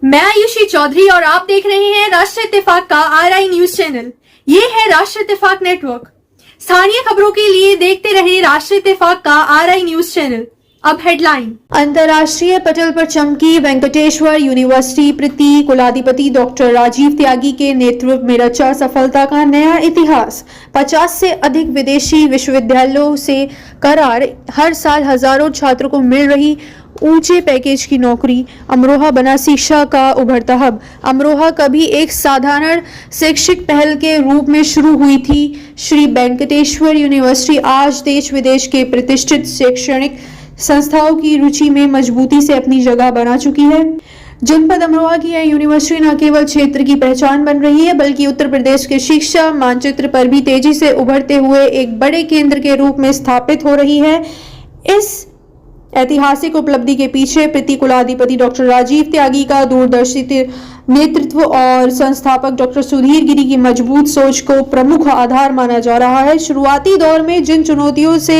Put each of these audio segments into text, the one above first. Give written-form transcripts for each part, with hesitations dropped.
मैं आयुषी चौधरी और आप देख रहे हैं राष्ट्र इत्तेफाक का आरआई न्यूज चैनल। ये है राष्ट्र इत्तेफाक नेटवर्क। स्थानीय खबरों के लिए देखते रहे राष्ट्र इत्तेफाक का आरआई न्यूज चैनल। अब हेडलाइन। अंतर्राष्ट्रीय पटल पर चमकी वेंकटेश्वर यूनिवर्सिटी। प्रति कुलाधिपति डॉक्टर राजीव त्यागी के नेतृत्व में रचा सफलता का नया इतिहास। 50 से अधिक विदेशी विश्वविद्यालयों से करार। हर साल हजारों छात्रों को मिल रही ऊंचे पैकेज की नौकरी। अमरोहा बना शिक्षा का उभरता हब। अमरोहा कभी एक साधारण शैक्षिक पहल के रूप में शुरू हुई थी। श्री वेंकटेश्वर यूनिवर्सिटी आज देश विदेश के प्रतिष्ठित शैक्षणिक संस्थाओं की रुचि में मजबूती से अपनी जगह बना चुकी है। जनपद अमरोहा की यह यूनिवर्सिटी न केवल क्षेत्र की पहचान बन रही है, बल्कि उत्तर प्रदेश के शिक्षा मानचित्र पर भी तेजी से उभरते हुए एक बड़े केंद्र के रूप में स्थापित हो रही है। इस ऐतिहासिक उपलब्धि के पीछे प्रति कुलाधिपति डॉक्टर राजीव त्यागी का दूरदर्शी नेतृत्व और संस्थापक डॉक्टर सुधीर गिरी की मजबूत सोच को प्रमुख आधार माना जा रहा है। शुरुआती दौर में जिन चुनौतियों से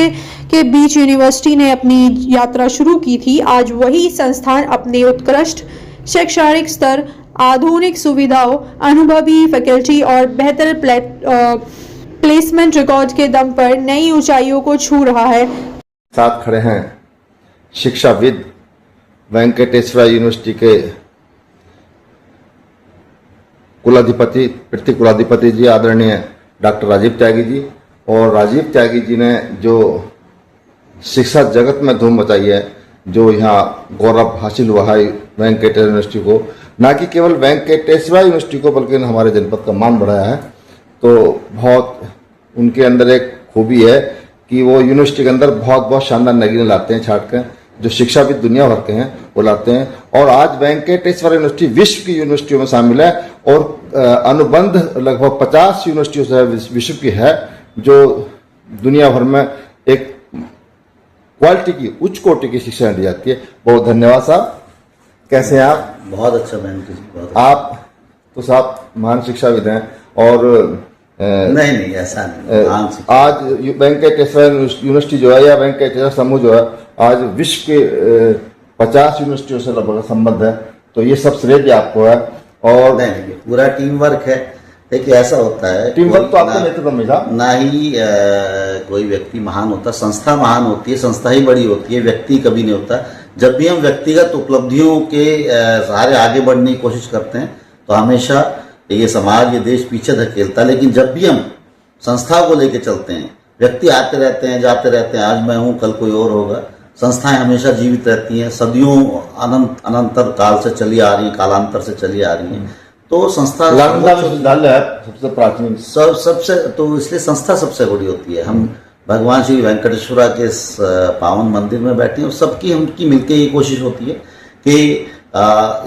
के बीच यूनिवर्सिटी ने अपनी यात्रा शुरू की थी, आज वही संस्थान अपने उत्कृष्ट शैक्षणिक स्तर, आधुनिक सुविधाओं, अनुभवी फैकल्टी और बेहतर प्लेसमेंट रिकॉर्ड के दम पर नई ऊंचाइयों को छू रहा है। साथ खड़े हैं शिक्षाविद वेंकटेश्वर यूनिवर्सिटी के कुलाधिपति प्रति कुलाधिपति जी आदरणीय डॉक्टर राजीव त्यागी जी। और राजीव त्यागी जी ने जो शिक्षा जगत में धूम मचाई है, जो यहाँ गौरव हासिल हुआ है वेंकटेश्वर यूनिवर्सिटी को, न कि केवल वेंकटेश्वर यूनिवर्सिटी को बल्कि हमारे जनपद का मान बढ़ाया है, तो बहुत उनके अंदर एक खूबी है कि वो यूनिवर्सिटी के अंदर बहुत शानदार नगीने लाते हैं, छाट के जो शिक्षाविद दुनिया भर के हैं वो लाते हैं। और आज वेंकटेश्वर यूनिवर्सिटी विश्व की यूनिवर्सिटियों में शामिल है और अनुबंध लगभग 50 यूनिवर्सिटियों से विश्व की है, जो दुनिया भर में एक क्वालिटी की उच्च कोटि की शिक्षा दी जाती है। बहुत धन्यवाद साहब। कैसे हैं आप? बहुत अच्छा मैम। आप तो साहब महान शिक्षाविद हैं और नहीं ऐसा नहीं। आज वेंकटेश्वर यूनिवर्सिटी जो है या वेंकटेश्वर समूह जो है आज विश्व के 50 यूनिवर्सिटियों से लगभग संबद्ध है, तो ये सब श्रेय आपको है। और नहीं पूरा टीम वर्क है। देखिए ऐसा होता है, टीम वर्क तो आपको नेतृत्व में था ना ही कोई व्यक्ति महान होता, संस्था महान होती है, संस्था ही बड़ी होती है, व्यक्ति कभी नहीं होता। जब भी हम व्यक्तिगत उपलब्धियों के सहारे आगे बढ़ने की कोशिश करते हैं तो हमेशा ये समाज ये देश पीछे धकेलता है। लेकिन जब भी हम संस्था को लेकर चलते हैं, व्यक्ति आते रहते हैं जाते रहते हैं, आज मैं हूँ कल कोई और होगा। संस्थाएं हमेशा जीवित रहती हैं, सदियों अनंतर काल से चली आ रही हैं, कालांतर से चली आ रही हैं। तो संस्था सबसे प्राचीन सबसे तो इसलिए संस्था सबसे बड़ी होती है। हम भगवान श्री वेंकटेश्वरा के इस पावन मंदिर में बैठे हैं और सबकी हमकी मिलकर ये कोशिश होती है कि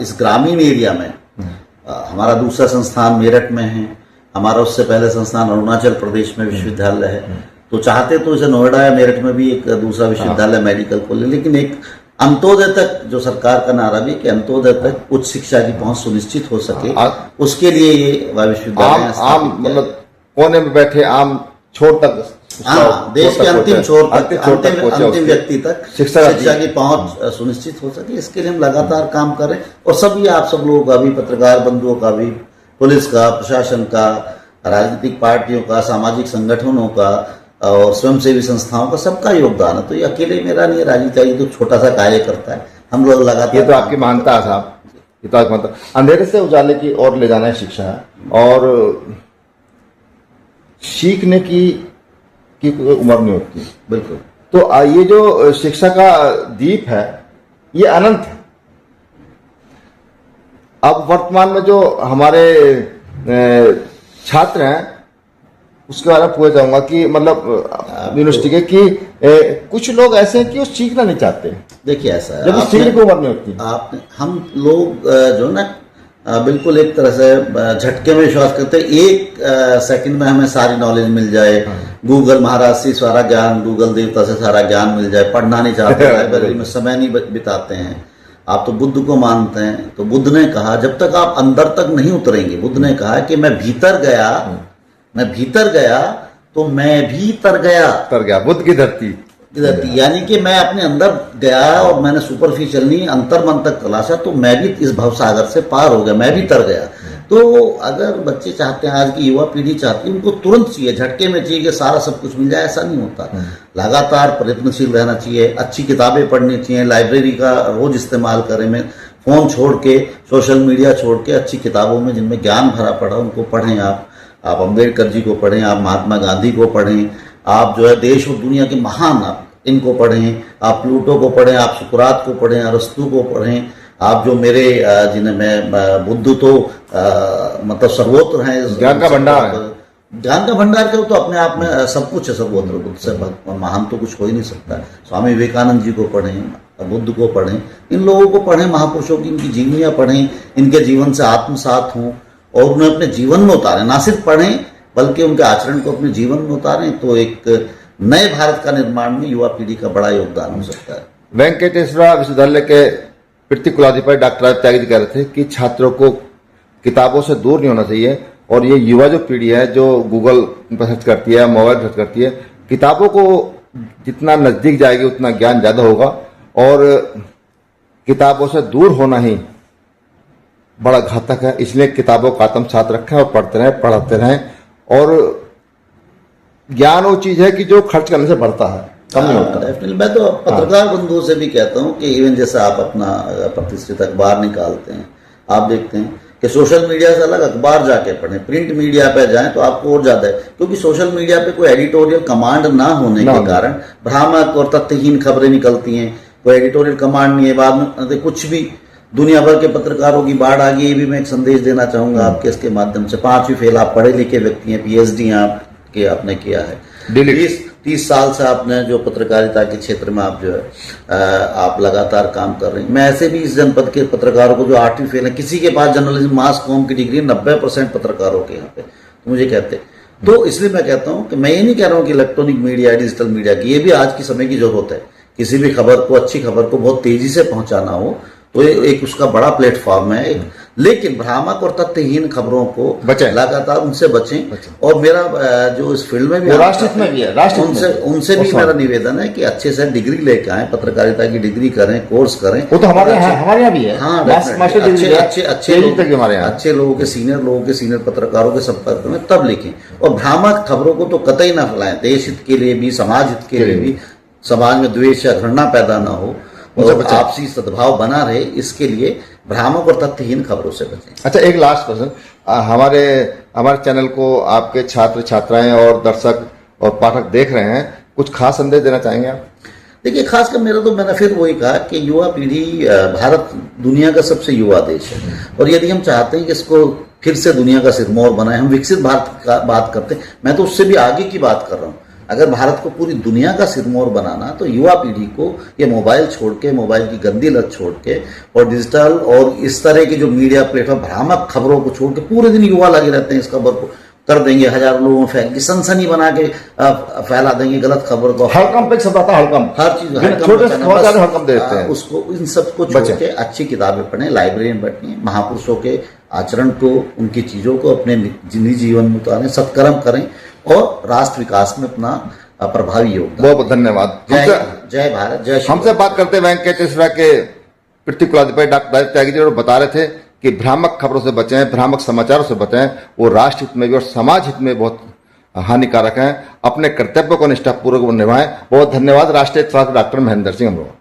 इस ग्रामीण एरिया में हमारा दूसरा संस्थान मेरठ में है, हमारा उससे पहले संस्थान अरुणाचल प्रदेश में विश्वविद्यालय है, तो चाहते तो इसे नोएडा या मेरठ में भी एक दूसरा विश्वविद्यालय मेडिकल खोले। लेकिन एक अंत्योदय तक जो सरकार का नारा भी कि अंत्योदय तक उच्च शिक्षा की पहुंच सुनिश्चित हो सके, उसके लिए ये विश्वविद्यालय मतलब कोने में बैठे आम छोर तक, देश के अंतिम छोर तक, अंतिम व्यक्ति तक शिक्षा की पहुंच सुनिश्चित हो सके, इसके लिए हम लगातार काम कर रहे हैं। और सभी आप सब लोगों का भी, पत्रकार बंधुओं का भी, पुलिस का, प्रशासन का, राजनीतिक पार्टियों का, सामाजिक संगठनों का और स्वयंसेवी संस्थाओं का, सबका योगदान है। तो ये अकेले मेरा नहीं है, राजीव त्यागी तो छोटा सा कार्य करता है, हम लोग लगातार। ये तो आपकी मानता है साहब, ये तो आपकी मानता। अंधेरे से उजाले की ओर ले जाना है शिक्षा है, और सीखने की कोई उम्र नहीं होती। बिल्कुल। तो ये जो शिक्षा का दीप है ये अनंत है। अब वर्तमान में जो हमारे छात्र हैं उसके बारे में पूछ जाऊंगा कि मतलब यूनिवर्सिटी के कि कुछ लोग ऐसे हैं कि वो सीखना नहीं चाहते। देखिए ऐसा है, जब सीखने की उम्र नहीं होती। आपने हम लोग जो ना बिल्कुल एक तरह से झटके में विश्वास करते हैं, एक सेकंड में हमें सारी नॉलेज मिल जाए, गूगल महाराज से सारा ज्ञान, गूगल देवता से सारा ज्ञान मिल जाए, पढ़ना नहीं चाहते, लाइब्रेरी में समय नहीं बिताते हैं। आप तो बुद्ध को मानते हैं, तो बुद्ध ने कहा जब तक आप अंदर तक नहीं उतरेंगे, बुद्ध ने कहा कि मैं भीतर गया तो मैं भी तर गया। बुद्ध की धरती यानी कि मैं अपने अंदर गया और मैंने सुपरफिशियल नहीं अंतर मन तक तलाशा, तो मैं भी इस भवसागर से पार हो गया, मैं भी तर गया। तो अगर बच्चे चाहते हैं, आज की युवा पीढ़ी चाहती है, उनको तुरंत चाहिए, झटके में चाहिए कि सारा सब कुछ मिल जाए, ऐसा नहीं होता। लगातार प्रयत्नशील रहना चाहिए, अच्छी किताबें पढ़नी चाहिए, लाइब्रेरी का रोज इस्तेमाल करें, मैं फोन छोड़ के, सोशल मीडिया छोड़ के अच्छी किताबों में जिनमें ज्ञान भरा पड़ा उनको पढ़ें। आप अम्बेडकर जी को पढ़ें, आप महात्मा गांधी को पढ़ें, आप जो है देश और दुनिया के महान आप इनको पढ़ें, आप प्लूटो को पढ़ें, आप सुकरात को पढ़ें, अरस्तु को पढ़ें, आप जो मेरे जिन्हें मैं बुद्ध तो मतलब सर्वोत्तर हैं, ज्ञान का भंडार है। ज्ञान का भंडार क्या, तो अपने आप में सब कुछ है सर्वोत्तर, बुद्ध से महान तो कुछ हो ही नहीं सकता। स्वामी विवेकानंद जी को पढ़ें, बुद्ध को पढ़ें, इन लोगों को पढ़ें, महापुरुषों की इनकी जीवनियाँ पढ़ें, इनके जीवन से आत्मसात हों और उन्हें अपने जीवन में उतारें। ना सिर्फ पढ़ें बल्कि उनके आचरण को अपने जीवन में उतारें, तो एक नए भारत का निर्माण में युवा पीढ़ी का बड़ा योगदान हो सकता है। वेंकटेश्वरा विश्वविद्यालय के पृथ्वी कुलाधिपति डॉक्टर राजीव त्यागी जी कह रहे थे कि छात्रों को किताबों से दूर नहीं होना चाहिए, और ये युवा जो पीढ़ी है जो गूगल पर सर्च करती है, मोबाइल सर्च करती है, किताबों को जितना नजदीक जाएगी उतना ज्ञान ज्यादा होगा, और किताबों से दूर होना ही बड़ा घातक है। इसलिए किताबों का आत्मसात रखें और पढ़ते रहें, पढ़ाते रहें। और ज्ञान वो चीज है कि जो खर्च करने से बढ़ता है, कम नहीं होता। डेफिनेटली मैं तो पत्रकार बंधुओं से भी कहता हूं कि इवन जैसे आप अपना प्रतिष्ठित अखबार निकालते हैं, आप देखते हैं कि सोशल मीडिया से अलग अखबार जाके पढ़ें, प्रिंट मीडिया पे जाएं तो आपको और ज्यादा है, क्योंकि सोशल मीडिया पे कोई एडिटोरियल कमांड ना होने के कारण भ्रामक और तथ्यहीन खबरें निकलती हैं। कोई एडिटोरियल कमांड नहीं है, बाद में कुछ भी दुनिया भर के पत्रकारों की बाढ़ आ गई। ये भी मैं एक संदेश देना चाहूंगा आपके इसके माध्यम से। 5वीं फेल आप पढ़े लिखे व्यक्ति हैं, PhD आपके आपने किया है, 30 साल से आपने जो पत्रकारिता के क्षेत्र में आप जो है आप लगातार काम कर रहे हैं। मैं ऐसे भी इस जनपद के पत्रकारों को जो 8वीं फेल है, किसी के पास जर्नलिज्म मास कॉम की डिग्री 90% पत्रकारों के यहाँ पे तो मुझे कहते हैं। तो इसलिए मैं कहता हूँ कि मैं ये नहीं कह रहा हूँ कि इलेक्ट्रॉनिक मीडिया, डिजिटल मीडिया की, ये भी आज की समय की जरूरत है। किसी भी खबर को, अच्छी खबर को बहुत तेजी से पहुंचाना हो तो एक उसका बड़ा प्लेटफॉर्म है, लेकिन भ्रामक और तथ्यहीन खबरों को लगातार उनसे बचें। और मेरा जो इस फील्ड में भी राष्ट्रहित में भी है, उनसे भी मेरा निवेदन है कि अच्छे से डिग्री लेके आए, पत्रकारिता की डिग्री करें, कोर्स करें। वो तो हमारे यहाँ भी है। हाँ, अच्छे लोगों के, सीनियर पत्रकारों के संपर्क में तब लिखें। और भ्रामक खबरों को तो कतई ना फैलाएं। देश हित के लिए भी, समाज हित के लिए भी, समाज में द्वेष या घृणा पैदा ना हो और आपसी सद्भाव बना रहे, इसके लिए भ्रामक और तथ्यहीन खबरों से बचें। अच्छा, एक लास्ट क्वेश्चन, हमारे चैनल को आपके छात्र छात्राएं और दर्शक और पाठक देख रहे हैं, कुछ खास संदेश देना चाहेंगे आप? देखिए, खासकर मैंने फिर वही कहा कि युवा पीढ़ी, भारत दुनिया का सबसे युवा देश है, और यदि हम चाहते हैं कि इसको फिर से दुनिया का सिरमौर बनाए, हम विकसित भारत का बात करते हैं, मैं तो उससे भी आगे की बात कर रहा हूँ। अगर भारत को पूरी दुनिया का सिरमौर बनाना, तो युवा पीढ़ी को ये मोबाइल छोड़ के, मोबाइल की गंदी लत छोड़ के, और डिजिटल और इस तरह की जो मीडिया प्लेटफॉर्म, भ्रामक खबरों को छोड़ के, पूरे दिन युवा लगे रहते हैं इस खबर को कर देंगे, हजारों लोगों में फैल के सनसनी बना के फैला देंगे गलत खबर को। हड़कंप पे सब आता, हड़कंप, हर चीज हड़कंप देते हैं। उसको, इन सबको छोड़ के अच्छी किताबें पढ़ें, लाइब्रेरी में बैठें, महापुरुषों के आचरण को, उनकी चीजों को अपने निजी जीवन में उतारें, सत्कर्म करें और राष्ट्र विकास में अपना प्रभावी योगदान। बहुत बहुत धन्यवाद। जय भारत, जय। हमसे बात करते वेंकटेश्वरा के पृथ्वी कुलाधिपति डॉक्टर राजीव त्यागी जी और बता रहे थे कि भ्रामक खबरों से बचें, भ्रामक समाचारों से बचें, वो राष्ट्र हित में भी और समाज हित में बहुत हानिकारक हैं। अपने कर्तव्य को निष्ठापूर्वक निभाएं। बहुत धन्यवाद। राष्ट्रीय इत्तेफाक डॉक्टर महेंद्र सिंह अमरोहा।